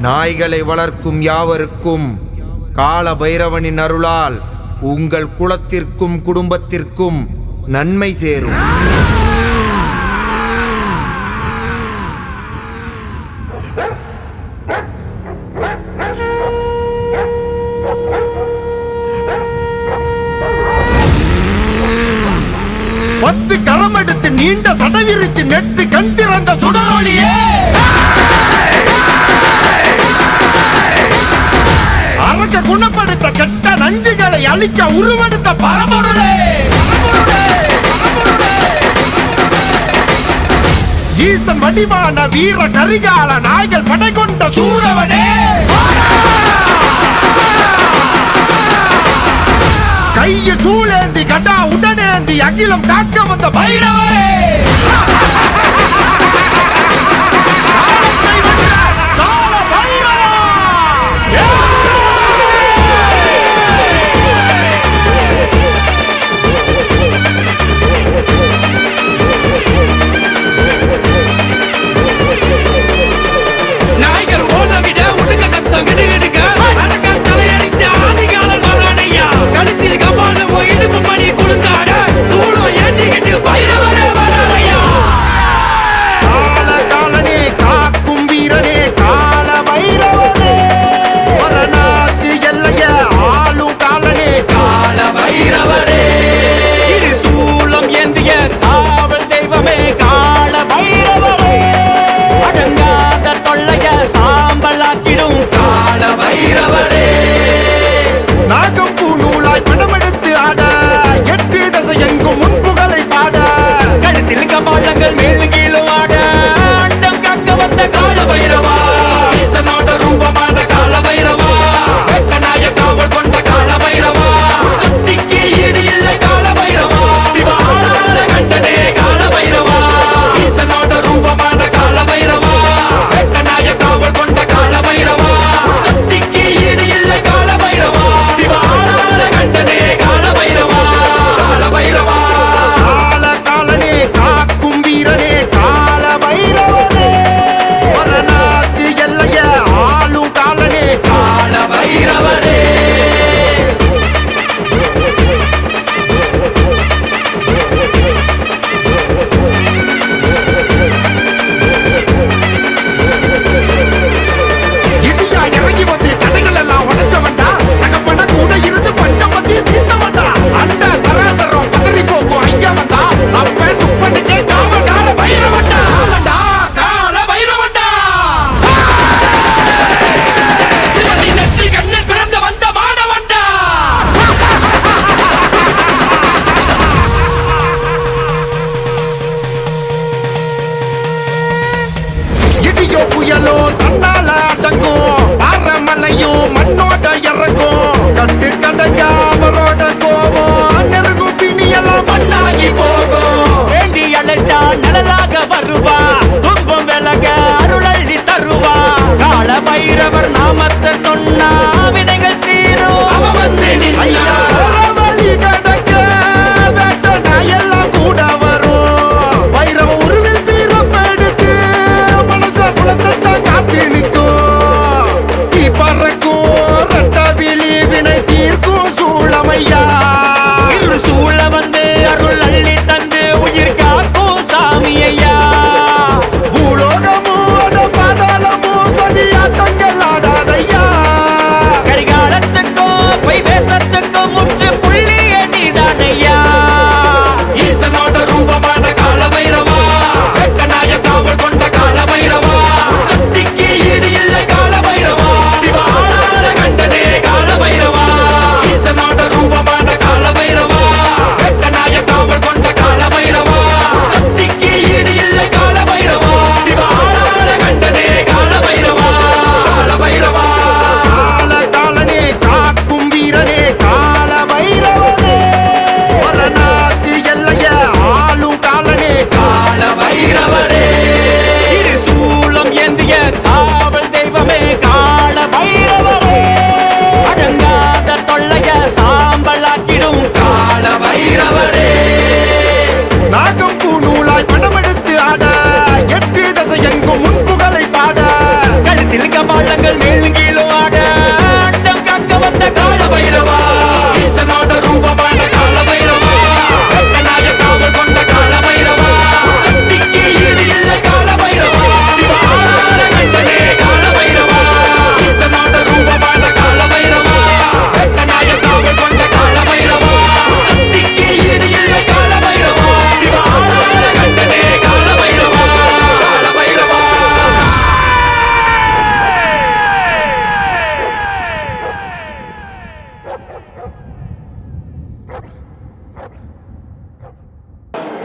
நாய்களை வளர்க்கும் யாவருக்கும் கால பைரவனின் அருளால் உங்கள் குலத்திற்கும் குடும்பத்திற்கும் நன்மை சேரும். பத்து கரம் எடுத்து நீண்ட சடவிரித்து நெட்டு கண் திறந்த சுடரொளியே, அரக்க குணப்படுத்த கெட்ட நஞ்சுகளை அழிக்க உருவெடுத்த பரம்பொருளே, ஈசன் வடிவான வீர கரிகால நாய்கள் படை கொண்ட சூரவனே, கைய சூழேந்தி கடா உடனேந்தி அகிலம் காக்க வந்த பைரவரே,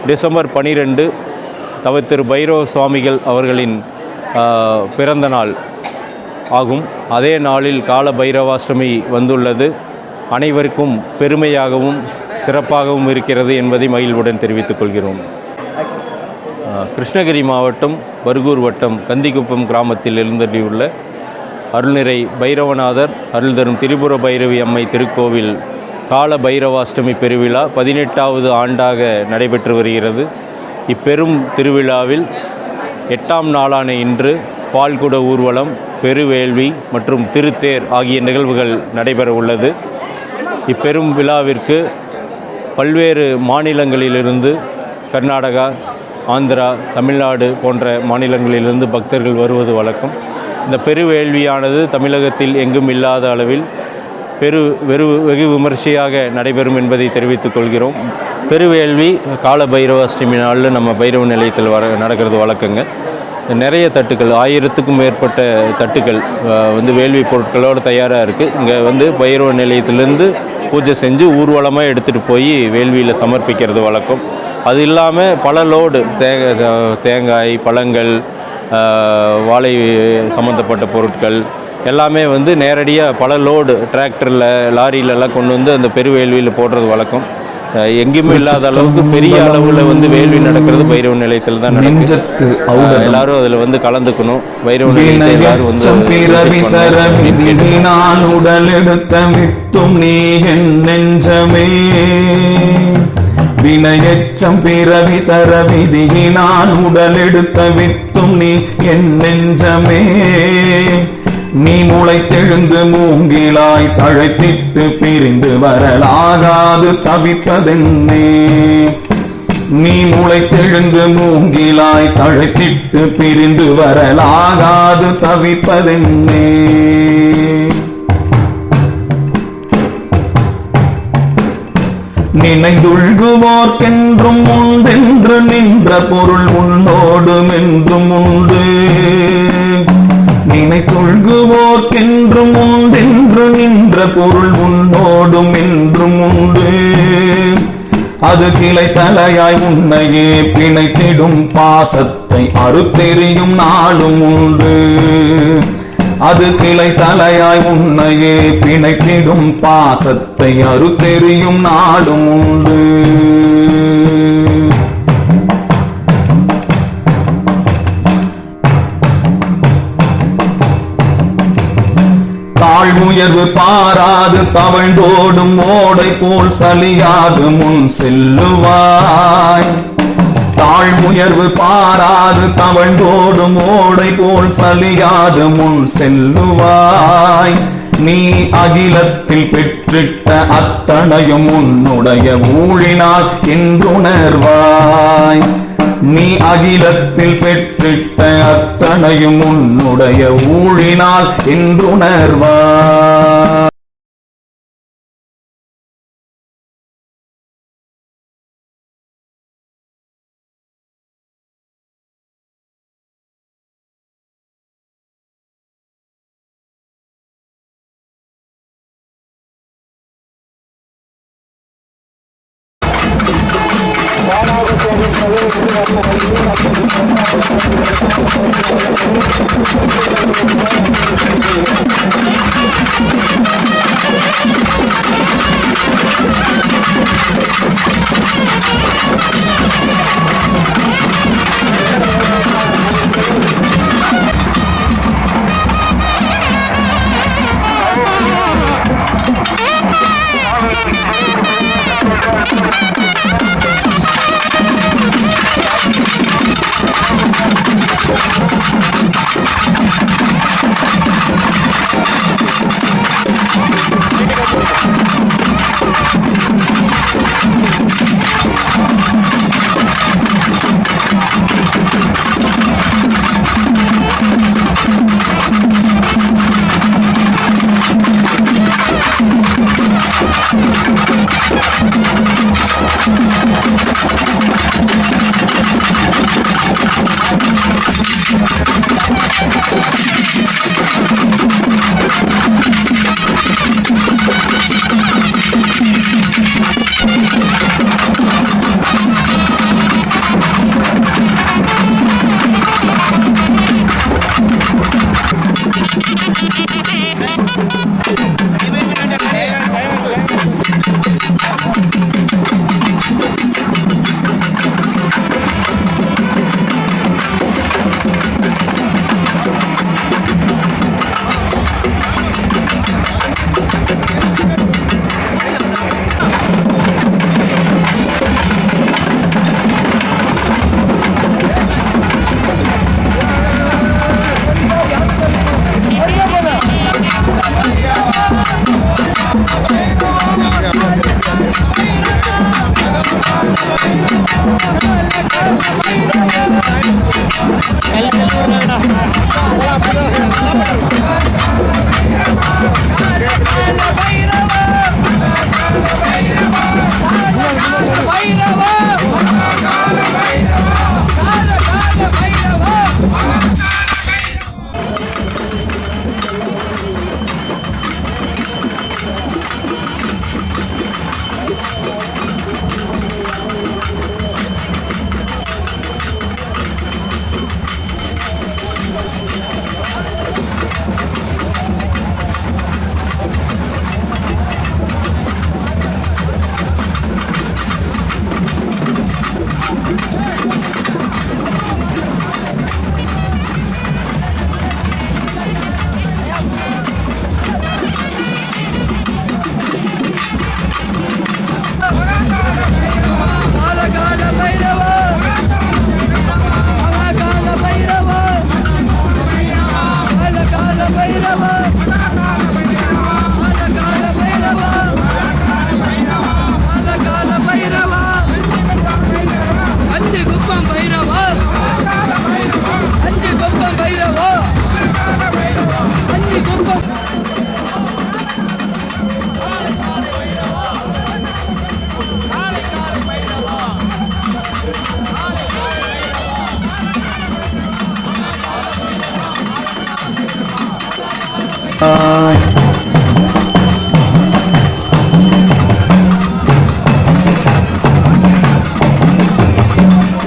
டிசம்பர் 12 தவத்திரு பைரவ சுவாமிகள் அவர்களின் பிறந்த நாள் ஆகும். அதே நாளில் கால பைரவாஷ்டமி வந்துள்ளது. அனைவருக்கும் பெருமையாகவும் சிறப்பாகவும் இருக்கிறது என்பதை மகிழ்வுடன் தெரிவித்துக் கொள்கிறோம். கிருஷ்ணகிரி மாவட்டம் பர்கூர் வட்டம் கந்திக்குப்பம் கிராமத்தில் எழுந்தள்ளியுள்ள அருள்நிறை பைரவநாதர் அருள் தரும் திரிபுர பைரவி அம்மை திருக்கோவில் கால பைரவாஷ்டமி பெருவிழா 18வது ஆண்டாக நடைபெற்று வருகிறது. இப்பெரும் திருவிழாவில் 8ஆம் நாளான இன்று பால்குட ஊர்வலம், பெருவேள்வி மற்றும் திருத்தேர் ஆகிய நிகழ்வுகள் நடைபெற உள்ளது. இப்பெரும் விழாவிற்கு பல்வேறு மாநிலங்களிலிருந்து கர்நாடகா, ஆந்திரா, தமிழ்நாடு போன்ற மாநிலங்களிலிருந்து பக்தர்கள் வருவது வழக்கம். இந்த பெருவேள்வியானது தமிழகத்தில் எங்கும் இல்லாத அளவில் வெகு விமர்சையாக நடைபெறும் என்பதை தெரிவித்துக் கொள்கிறோம். பெருவேள்வி கால பைரவாஷ்டமி நாளில் நம்ம பைரவ நிலையத்தில் நடக்கிறது வழக்கங்க. நிறைய தட்டுக்கள், 1000க்கும் மேற்பட்ட தட்டுக்கள் வேள்வி பொருட்களோடு தயாராக இருக்குது. இங்கே பைரவ நிலையத்திலேருந்து பூஜை செஞ்சு ஊர்வலமாக எடுத்துகிட்டு போய் வேள்வியில் சமர்ப்பிக்கிறது வழக்கம். அது இல்லாமல் பல லோடு தேங்காய், பழங்கள், வாழை சம்மந்தப்பட்ட பொருட்கள் எல்லாமே நேரடியாக பல லோடு டிராக்டரில், லாரியிலலாம் கொண்டு அந்த பெருவேள்வியில் போடுறது வழக்கம். எங்கேயுமே இல்லாத அளவுக்கு பெரிய அளவில் வேள்வி நடக்கிறது பைரவ நிலையத்தில் தான் நடக்குது. எல்லாரும் அதில் கலந்துக்கணும். பைரவ நிலையத்தில் எல்லாரும் வினையச்சம் பிறவி தர விதியினால் உடல் எடுத்த வித்தும் நீ என் நெஞ்சமே. நீ முளைத்தெழுந்து மூங்கிலாய் தழைத்திட்டு பிரிந்து வரலாகாது தவிப்பதென்னே. நீ முளைத்தெழுந்து மூங்கிலாய் தழைத்திட்டு பிரிந்து வரலாகாது தவிப்பதென்னே. நினைந்துள்குவோர்க்கென்றும் உண்டென்று நின்ற பொருள் உன்னோடும் என்றும் உண்டு. நினைத்துள்குவோர்க்கென்றும் உண்டென்று நின்ற பொருள் உன்னோடும் என்றும் உண்டு. அது கிளை தலையாய் உன்னையே பிணைத்திடும் பாசத்தை அறுத்தெறியும் நாளும் உண்டு. அது கிளை தலையாய் உன்னையே பிணைத்திடும் பாசத்தை அறுத்தெறியும் நாளும் உண்டு. தாழ்வுயர்வு பாராது தவழ்ந்தோடும் ஓடை போல் சலியாது முன் செல்லுவாய். தாழ்வுயர்வு பாராது தவழ்ந்தோடும் ஓடை போல் சலியாது முன் செல்லுவாய். நீ அகிலத்தில் பெற்றிட்ட அத்தனையும் உன்னுடைய ஊழினால் என்றுணர்வாய். நீ அகிலத்தில் பெற்றிட்ட அத்தனையும் உன்னுடைய ஊழினால் என்றுணர்வாய்.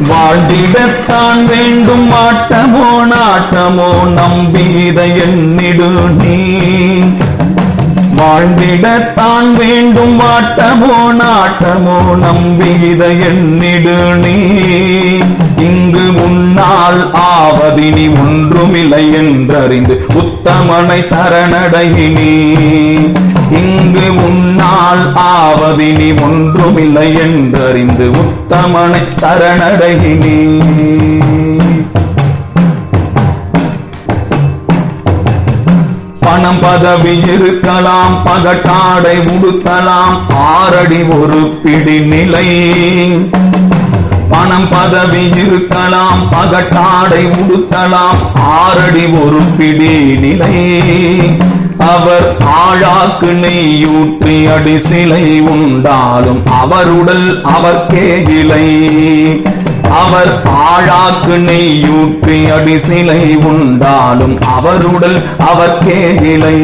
வாழ்ந்திடத்தான் வேண்டும் ஆட்டமோ நாட்டமோ நம்பி இதை எண்ணிடு நீ. வாழ்ந்திடத்தான் வேண்டும் ஆட்டமோ நாட்டமோ நம்பி இதை எண்ணிடு நீ. இங்கு உன்னால் ஆவதினி ஒன்றுமில்லை என்றறிந்து உத்தமனை சரணடையினி. இங்கு உன்னால் ஆவதினி ஒன்றுமில்லை என்றறிந்து உத்தமனை சரணடையினி. பணம் பதவி இருக்கலாம் பகட்டாடை உடுத்தலாம் ஆறடி ஒரு பிடி நிலை. பணம் பதவி இருக்கலாம் பகட்டாடை உடுத்தலாம் ஆறடி ஒரு பிடி நிலை. அவர் ஆழாக்கு நெய்யூற்றி அடி சிலை உண்டாலும் அவருடல் அவர்க்கே இலை. அவர் ஆழாக்கு நெய்யூற்றி அடி சிலை உண்டாலும் அவருடல் அவர்க்கே இலை.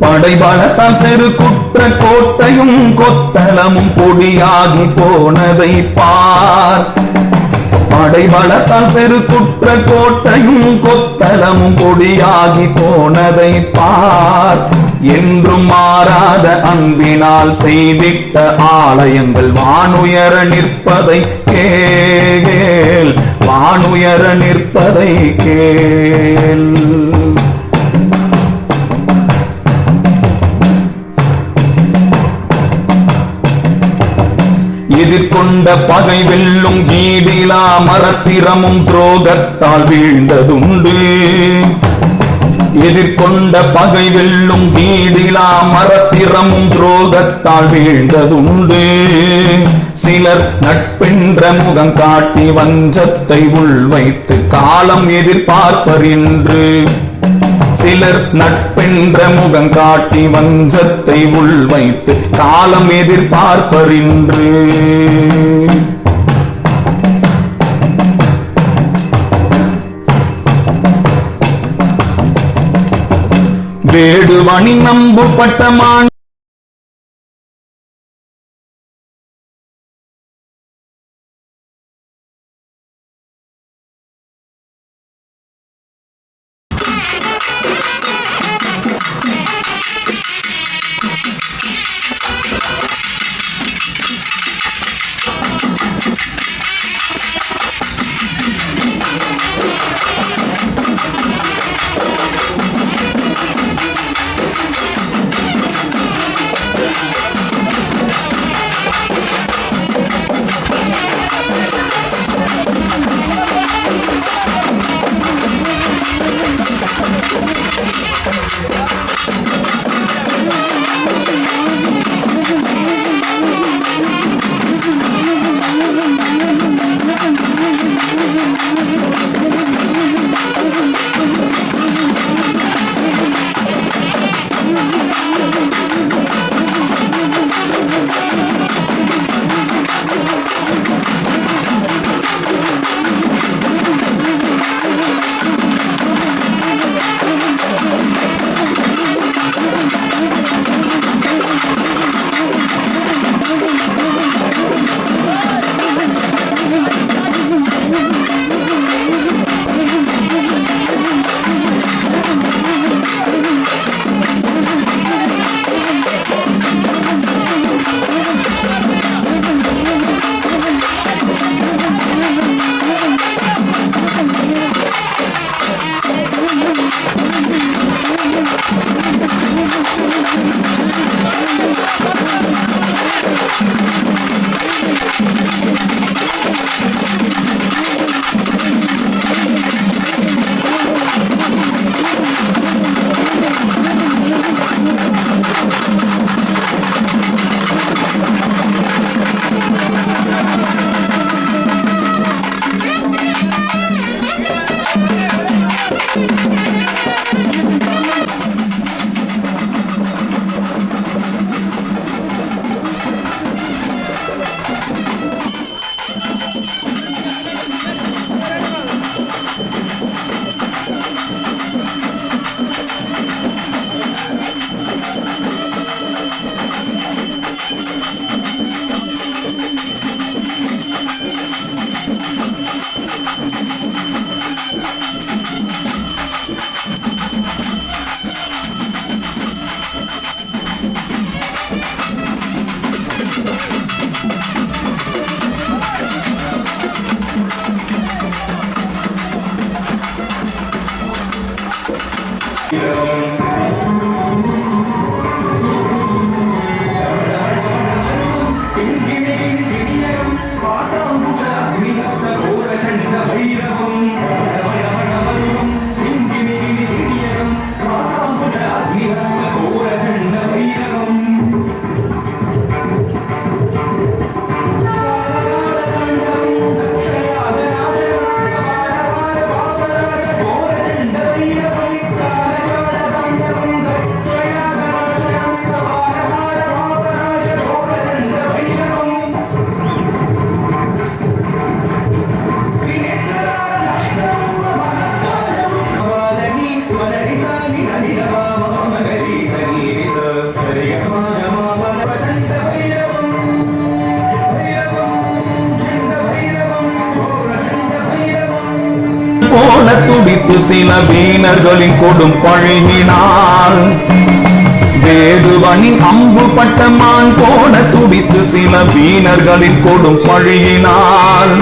படைபலத்தால் செரு குற்ற கோட்டையும் கொத்தளமும் பொடியாகி போனதை பார். படைபலத்தால் செரு குற்ற கோட்டையும் கொத்தளமும் பொடியாகி போனதை பார். என்றும் மாறாத அன்பினால் செய்திட்ட ஆலயங்கள் வானுயர நிற்பதை கேள். வானுயர நிற்பதை கேள். எதிர்கொண்ட பகை வெல்லும் ஈடிலா மரத்திரமும் துரோகத்தால் வீழ்ந்ததுண்டு. எதிர்கொண்ட பகை வெல்லும் ஈடிலா மரத்திரமும் துரோகத்தால் வீழ்ந்ததுண்டு. சிலர் நட்பென்ற முகம் காட்டி வஞ்சத்தை உள்வைத்து காலம் எதிர்பார்ப்பர் என்று. சிலர் நட்பென்ற முகம் காட்டி வஞ்சத்தை உள்வைத்து காலம் எதிர்பார்ப்பர் என்று. வேடுவணி நம்புப்பட்ட மான் துடித்து சில வீணர்களின் கொடும் பழகினாள். வேடுவனின் அம்பு பட்ட மான் போல துடித்து சில வீணர்களின் கொடும் பழகினாள்.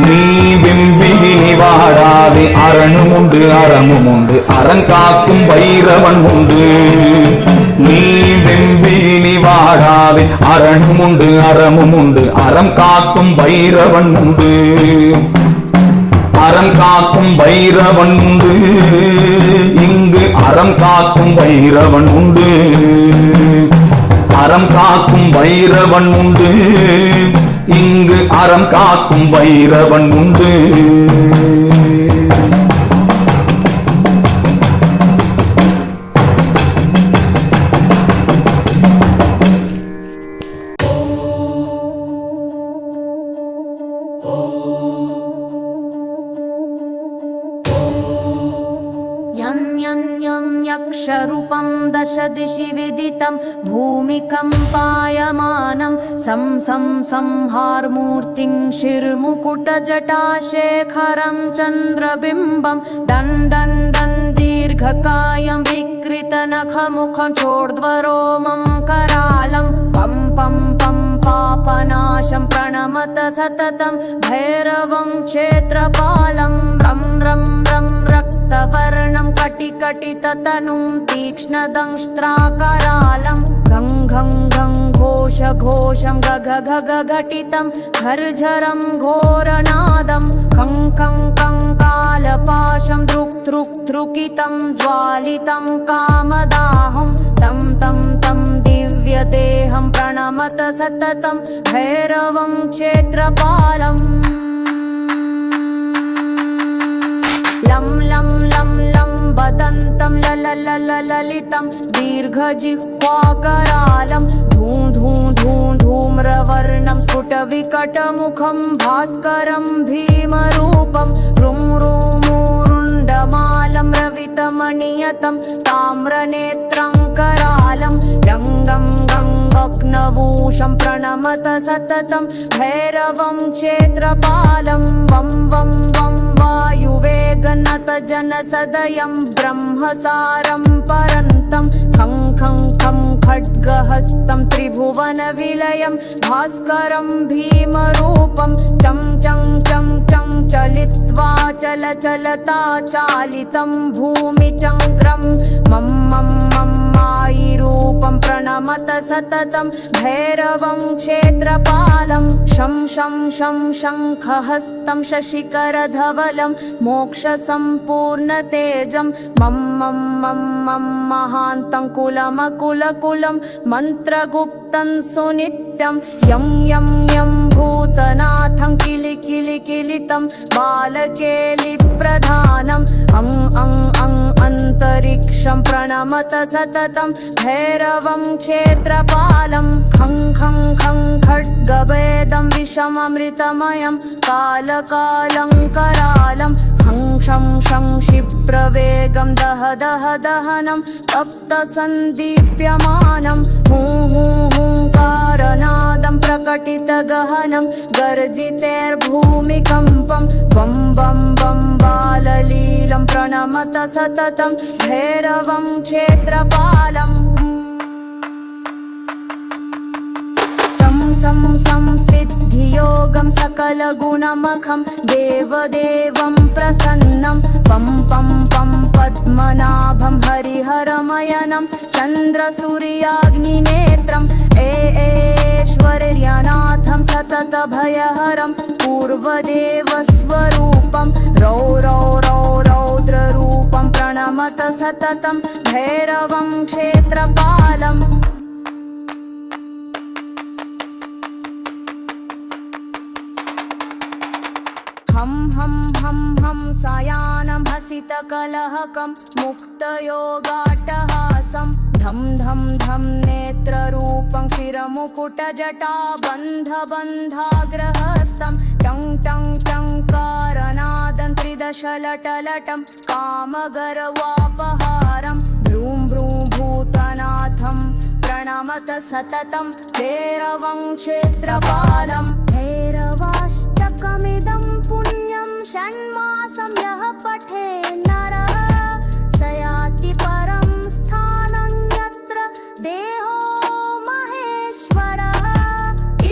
நீ வெம்பினி வாடாதே, அரணும் உண்டு அறமும் உண்டு, அறங்காக்கும் வைரவன் உண்டு. நீ வெம்பினி வாடாதே, அரணும் உண்டு அறமும் உண்டு, அறம் காக்கும் வைரவன் உண்டு. அறம் காக்கும் வைரவன் உண்டு, இங்கு அறம் காக்கும் வைரவன் உண்டு. அறம் காக்கும் வைரவன் உண்டு, இங்கு அறம் காக்கும் வைரவன் உண்டு. यक्षरूपं दश दिशि विदितं भूमिकम्पायमानं संहारमूर्तिं शिरमुकुटजटाशेखरं चन्द्रबिम्बं दण्डं दीर्घकायं विकृतनखमुखं चोर्ध्वरोमं करालं पं पं पं पापनाशं प्रणमत सततं भैरवं क्षेत्रपालं रं रं रं रक्तवर्णं कटिकटिततनुं तीक्ष्णदंष्ट्राकरालं घं घं घं घोषं गग गग घटितं झरझरं घोरनादं खं खं खं कालपाशं दृक् दृक् दृकितं ज्वालितं कामदाहं तं तं तं दिव्यदेहं प्रणमत सततं भैरवं क्षेत्रपालम् लं लं लं लं वदन्तं ललितं दीर्घजिह्वाकरालं धूं धूं धूं धूम्रवर्णं स्फुटविकटमुखं भास्करं भीमरूपं रुं रुंडमालं रवितमणियतं ताम्रनेत्रं करालं रङ्गं गङ्गग्नवूषं प्रणमत सततं भैरवं क्षेत्रपालं वं वं वं वायुवेगनत जनसदयं ब्रह्मसारं परन्तं खं खं खं खड्गहस्तं त्रिभुवनविलयं भास्करं भीमरूपं चं चं चं चं चलित्वा चलता चालितं भूमिचङ्क्रं मं मं मं मायिरूपं प्रणमत सततं भैरवं क्षेत्रपालं शं शं शं शङ्खहस्तं शशिकरधवलं मोक्षसम्पूर्णतेजं मं मं मं मं महान्तं कुलमकुलकुलं मन्त्रगुप्तं सुनित्यं यं यं यं भूतनाथं किलिकिलिकिलितं बालकेलिप्रधानम् अं अं अं अन्तरिक्षं प्रणमत सततं भैरवं क्षेत्रपालं खं खं खं खड्गभेदं विषममृतमयं कालकालं करालं हं शं शं क्षिप्रवेगं दह दह दहनं तप्तसन्दीप्यमानं हूं हूं हूंकारनादं प्रकटितगहनं गर्जितेर्भूमिकम्पं वं वं वं बाललीलं प्रणमत सततं भैरवं क्षेत्रपालम् संसिद्धियोगं सकलगुणमखं देवदेवं प्रसन्नं पं पं पं पद्मनाभं हरिहरमयनं चन्द्रसूर्याग्निनेत्रं ऐश्वर्यनाथं सततभयहरं पूर्वदेवस्वरूपं रौ रौ रौ रौद्ररूपं प्रणमत सततं भैरवं क्षेत्रपालम् हम हम हम हम सायानं हसितकलहकं मुक्तयोगाट्टहासं धम धम धम नेत्ररूपं शिरमुकुटजटाबन्धबन्धाग्रहस्तं टं टं टं कारनादं त्रिदशलटलटं कामगर्वापहारं भ्रूं भ्रूं भूतनाथं प्रणमत सततं भैरवं क्षेत्रपालं भैरवाष्टकमिदं पुण्यं षण्मासं यः पठे नरः स याति परं स्थानं यत्र देहो महेश्वरः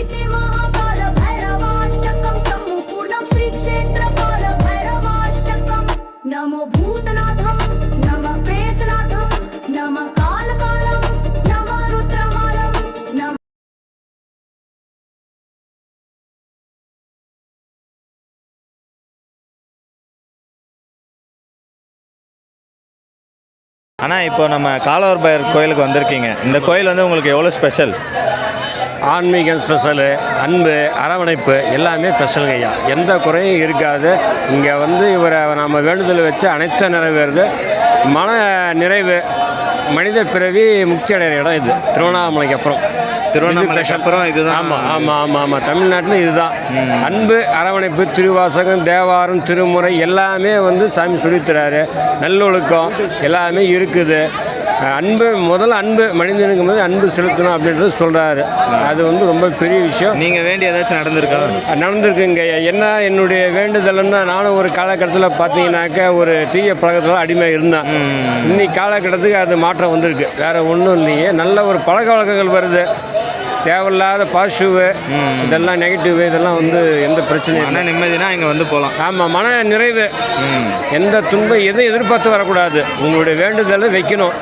इति महाकालभैरवाष्टकं सम्पूर्णं श्रीक्षेत्रकालभैरवाष्टकं नमो भूतनाथं नमः प्रेतनाथं नमः कालकालं नमः रुद्रमालं नमः ஆனால் இப்போ நம்ம காலவர் பைரவர் கோயிலுக்கு வந்திருக்கீங்க. இந்த கோயில் வந்து உங்களுக்கு எவ்வளோ ஸ்பெஷல்? ஆன்மீகம் ஸ்பெஷலு, அன்பு, அரவணைப்பு எல்லாமே ஸ்பெஷலுங்க ஐயா. எந்த குறையும் இருக்காது. இங்கே வந்து இவரை நம்ம வேண்டுதல் வச்சு அனைத்தும் நிறைவேறுது. மன நிறைவு, மனித பிறவி முக்தி அடைகிற இடம் இது. திருவண்ணாமலைக்கு அப்புறம் திருவண்ணாமலைக்கு அப்புறம் இதுதான். ஆமாம் ஆமாம் ஆமாம் ஆமாம் தமிழ்நாட்டில் இதுதான். அன்பு, அரவணைப்பு, திருவாசகம், தேவாரம், திருமுறை எல்லாமே வந்து சாமி சொல்லித்தராரு. நல்லொழுக்கம் எல்லாமே இருக்குது. அன்பு, முதல்ல அன்பு, மனிதனுக்கு போது அன்பு செலுத்தணும் அப்படின்றது சொல்கிறாரு. அது வந்து ரொம்ப பெரிய விஷயம். நீங்கள் வேண்டி ஏதாச்சும் நடந்திருக்கா? நடந்திருக்குங்க. என்ன என்னுடைய வேண்டுதல்னா, நானும் ஒரு காலகட்டத்தில் பார்த்தீங்கன்னாக்க ஒரு தீய பழக்கத்தில் அடிமையாக இருந்தேன். இன்னைக்கு காலகட்டத்துக்கு அது மாற்றம் வந்திருக்கு. வேறு ஒன்றும் இல்லையே. நல்ல ஒரு பழக்க வழக்கங்கள் வருது. தேவையில்லாத பாசிட்டிவ் இதெல்லாம் நெகட்டிவ் இதெல்லாம் வந்து எந்த பிரச்சனையும் மன நிம்மதினா இங்கே வந்து போகலாம். ஆமாம், மன நிறைவு. எந்த துன்பம் எதை எதிர்பார்த்து வரக்கூடாது. உங்களுடைய வேண்டுதலை வைக்கணும்.